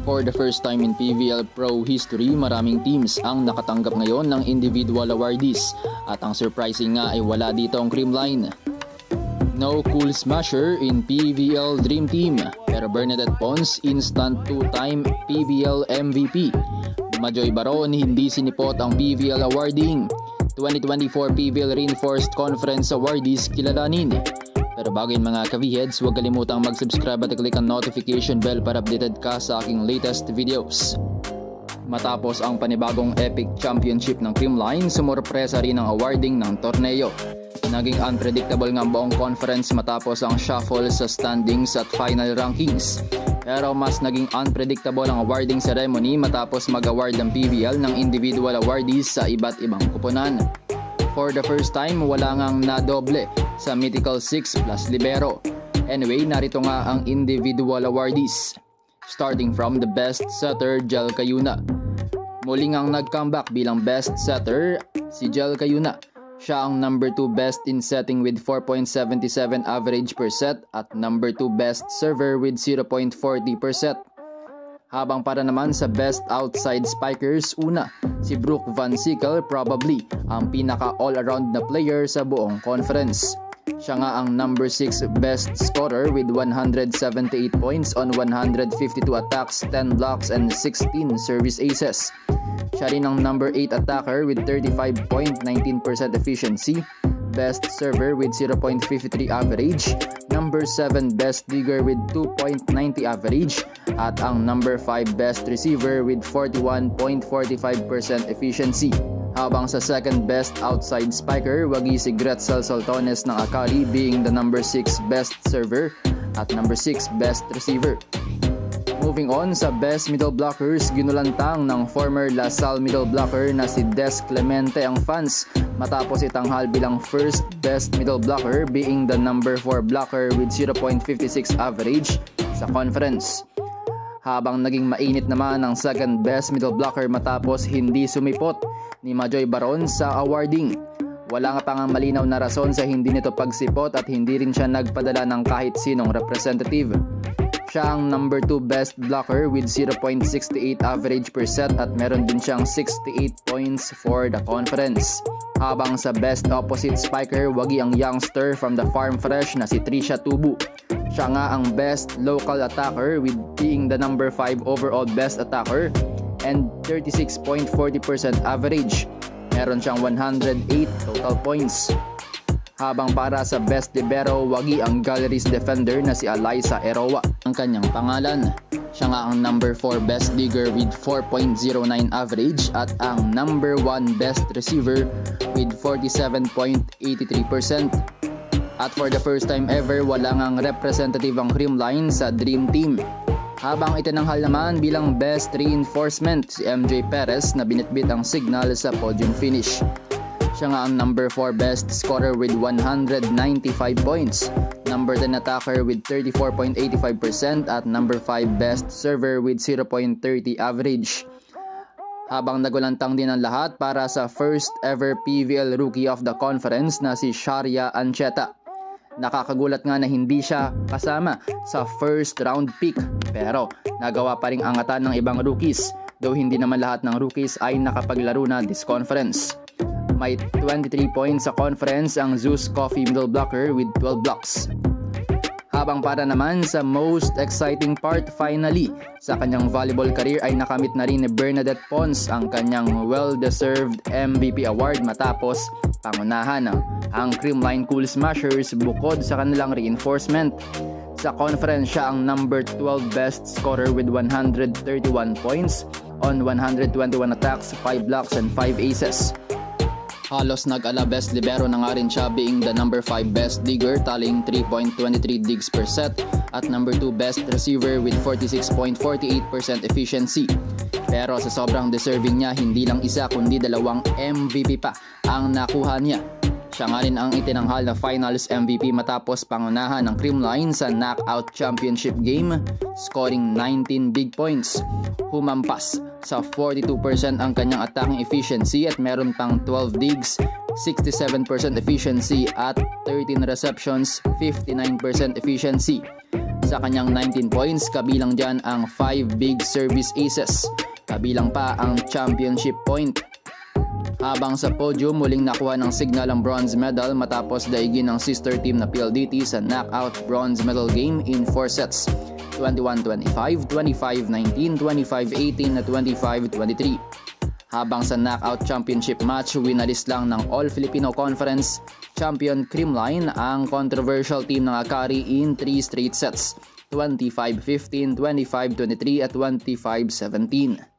For the first time in PVL Pro history, maraming teams ang nakatanggap ngayon ng individual awardees at ang surprising nga ay wala dito ang Creamline. No cool smasher in PVL Dream Team, pero Bernadette Pons instant 2-time PVL MVP. Majoy Baron hindi sinipot ang PVL awarding. 2024 PVL Reinforced Conference awardees kilalanin. Pero bago yun mga ka-V-Heads, huwag kalimutang mag-subscribe at i-click ang notification bell para updated ka sa aking latest videos. Matapos ang panibagong Epic Championship ng Creamline, sumurpresa rin ang awarding ng torneo. Naging unpredictable nga ang buong conference matapos ang shuffle sa standings at final rankings. Pero mas naging unpredictable ang awarding ceremony matapos mag-award ng PVL ng individual awardees sa iba't ibang kuponan. For the first time, wala ngang nadoble sa Mythical 6 plus Libero. Anyway, narito nga ang individual awardees. Starting from the best setter, Jel Cayuna. Muli ngang nag-comeback bilang best setter si Jel Cayuna. Siya ang number 2 best in setting with 4.77 average per set at number 2 best server with 0.40 per set. Habang para naman sa best outside spikers, una, si Brooke Van Sickle, probably ang pinaka all-around na player sa buong conference. Siya nga ang number 6 best scorer with 178 points on 152 attacks, 10 blocks, and 16 service aces. Siya rin ang number 8 attacker with 35.19% efficiency, best server with 0.53 average, number 7 best digger with 2.90 average, at ang number 5 best receiver with 41.45% efficiency. Habang sa second best outside spiker, wagi si Gretzel Saltones ng Akali being the number 6 best server at number 6 best receiver. Moving on sa best middle blockers, ginulantang ng former LaSalle middle blocker na si Des Clemente ang fans matapos itanghal bilang first best middle blocker being the number 4 blocker with 0.56 average sa conference. Habang naging mainit naman ang second best middle blocker matapos hindi sumipot ni Majoy Baron sa awarding. Wala nga pang malinaw na rason sa hindi nito pagsipot at hindi rin siya nagpadala ng kahit sinong representative. Siya ang number 2 best blocker with 0.68 average per set at meron din siyang 68 points for the conference. Habang sa best opposite spiker, wagi ang youngster from the farm fresh na si Trisha Tubu. Siya nga ang best local attacker with being the number 5 overall best attacker and 36.40% average. Meron siyang 108 total points. Habang para sa best libero, wagi ang galleries defender na si Alyssa Eroa ang kanyang pangalan. Siya nga ang number 4 best digger with 4.09 average at ang number 1 best receiver with 47.83%. At for the first time ever, wala ngang representative ang Creamline sa Dream Team. Habang itinanghal naman bilang best reinforcement si MJ Perez na binitbit ang signal sa podium finish. Siya nga ang number 4 best scorer with 195 points, number 10 attacker with 34.85% at number 5 best server with 0.30 average. Habang nagulantang din ang lahat para sa first ever PVL Rookie of the Conference na si Sharia Ancheta. Nakakagulat nga na hindi siya kasama sa first round pick pero nagawa pa ring angatan ng ibang rookies, though hindi naman lahat ng rookies ay nakapaglaro na this conference. May 23 points sa conference ang Zeus Coffee middle blocker with 12 blocks. Habang para naman sa most exciting part, finally, sa kanyang volleyball career ay nakamit na rin ni Bernadette Pons ang kanyang well-deserved MVP award matapos pangunahan ang Creamline Cool Smashers bukod sa kanilang reinforcement. Sa conference siya ang number 12 best scorer with 131 points on 121 attacks, 5 blocks and 5 aces. Halos nag-ala best libero na nga rin siya being the number 5 best digger taling 3.23 digs per set at number 2 best receiver with 46.48% efficiency. Pero sa sobrang deserving niya, hindi lang isa kundi dalawang MVP pa ang nakuha niya. Siya nga rin ang itinanghal na finals MVP matapos pangunahan ng Creamline sa knockout championship game, scoring 19 big points. Humampas sa 42% ang kanyang attacking efficiency at meron pang 12 digs, 67% efficiency at 13 receptions, 59% efficiency. sa kanyang 19 points, kabilang dyan ang 5 big service aces, kabilang pa ang championship point. Habang sa podium, muling nakuha ng Cignal ang bronze medal matapos daigin ng sister team na PLDT sa knockout bronze medal game in 4 sets, 21-25, 25-19, 25-18 at 25-23. Habang sa knockout championship match, winalis lang ng All-Filipino Conference champion Creamline ang controversial team ng Akari in 3 straight sets, 25-15, 25-23 at 25-17.